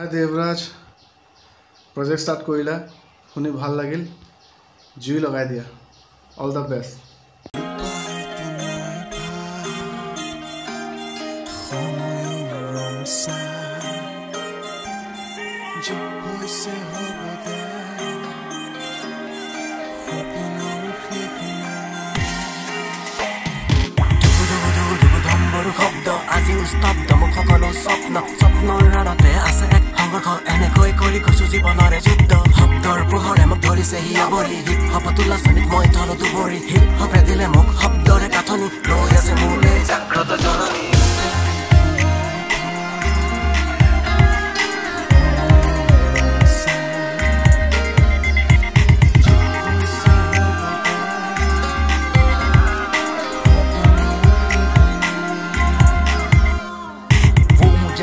Hi Devraj, project start korila, shuni bhal lagil, jui lagai dia. All the best. আজি স্তব্ধ মোক সকলো স্বপ্নৰ ৰাণতে আছে এক সংঘৰ্ষ এনেকৈ কৰি গৈছো জীৱনৰে যুদ্ধ শব্দৰ পোহৰে মোক ধৰিছে হিয়াবৰি হিপ হপ তুলাচনীত মই তলতো ভৰি হিপ হপে দিলে মোক শব্দৰে কাঠনি লৈ আছে মোলে জাগ্ৰত জননী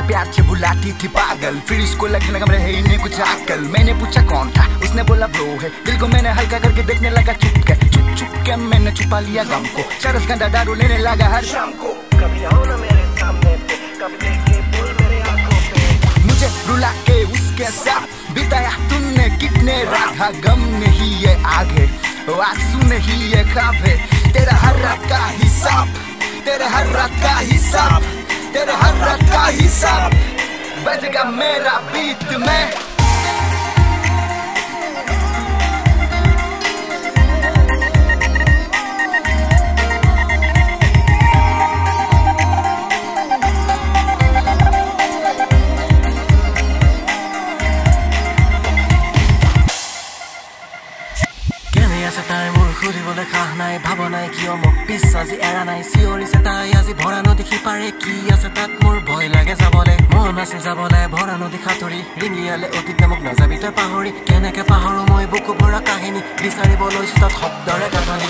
प्यार बुलाती थी पागल फिर इसको लगने लगा मेरे हिलने कुछ अकल मैंने पूछा कौन था उसने बोला ब्रो है दिल को मैंने हल्का करके देखने लगा चुप के मैंने छुपा लिया गम को चरस गंदा दारू लेने लगा हर शाम को कभी आओ ना मेरे सामने पे कभी देखे बोल मेरे आंखों पे मुझे रुला के उसके साथ बिताया तुमने कितने रात गम नहीं है आगे आंसू नहीं है खाबे तेरा हर रात का हिसाब तेरे हर रात का हिसाब तेरे हर रात का हिसाब बजेगा मेरा बीत में খুৰিবলৈ খাহ নাই ভাব নাই কিয় মোক পিছ আজি এৰা নাই চিঞৰিছে তাই আজি ভৰা নদী পাৰে কি আছে তাত মোৰ ভয় লাগে যাবলৈ মন আছে যাবলৈ ভৰা নদী সাঁতুৰি ৰিঙিয়ালে অতীত মোক নাযাবি তই পাহৰি কেনেকে পাহৰো মই বুকু ভৰা কাহিনী বিচাৰিবলৈ তাত শব্দৰে গাঁথনি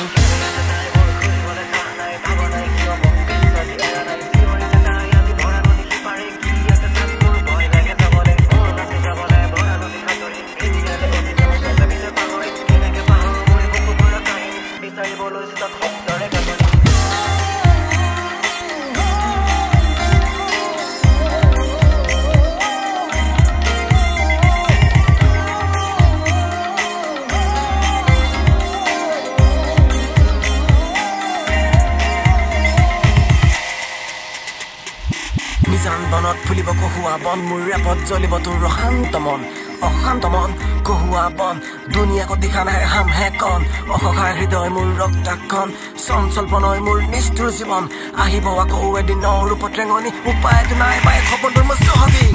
বনত ফুলিব কহুৱা বন মোৰ ৰেপত জ্বলিব তোৰ অশান্ত মন কহুৱা বন দুনিয়াক দেখা নাই হাম হে কন অসহায় হৃদয় মোৰ ৰক্তাক্ষণ চঞ্চল বনয় মোৰ নিষ্ঠুৰ জীৱন আহিব আকৌ এদিনৰ ৰূপত ৰেঙনি উপায়তো নাই পাই খবৰটোৰ মই চহকী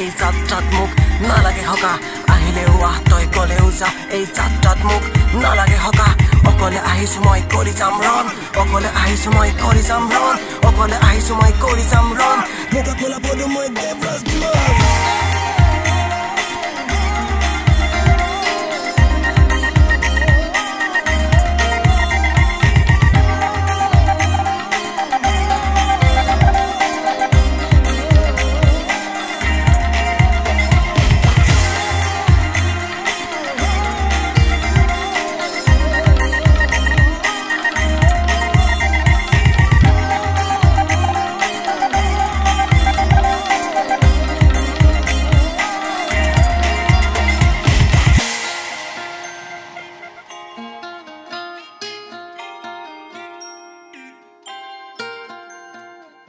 এই যাত্ৰাত মোক নালাগে হকা আহিলেও আহ তই গলেও যা এই যাত্ৰাত মোক নালাগে হকা অকলে আহিছো মই কৰি যাম ৰন অকলে আহিছো মই কৰি যাম ৰন অকলে আহিছো মই কৰি যাম ৰন মোটা খোলা পদু মই দেৱৰাজ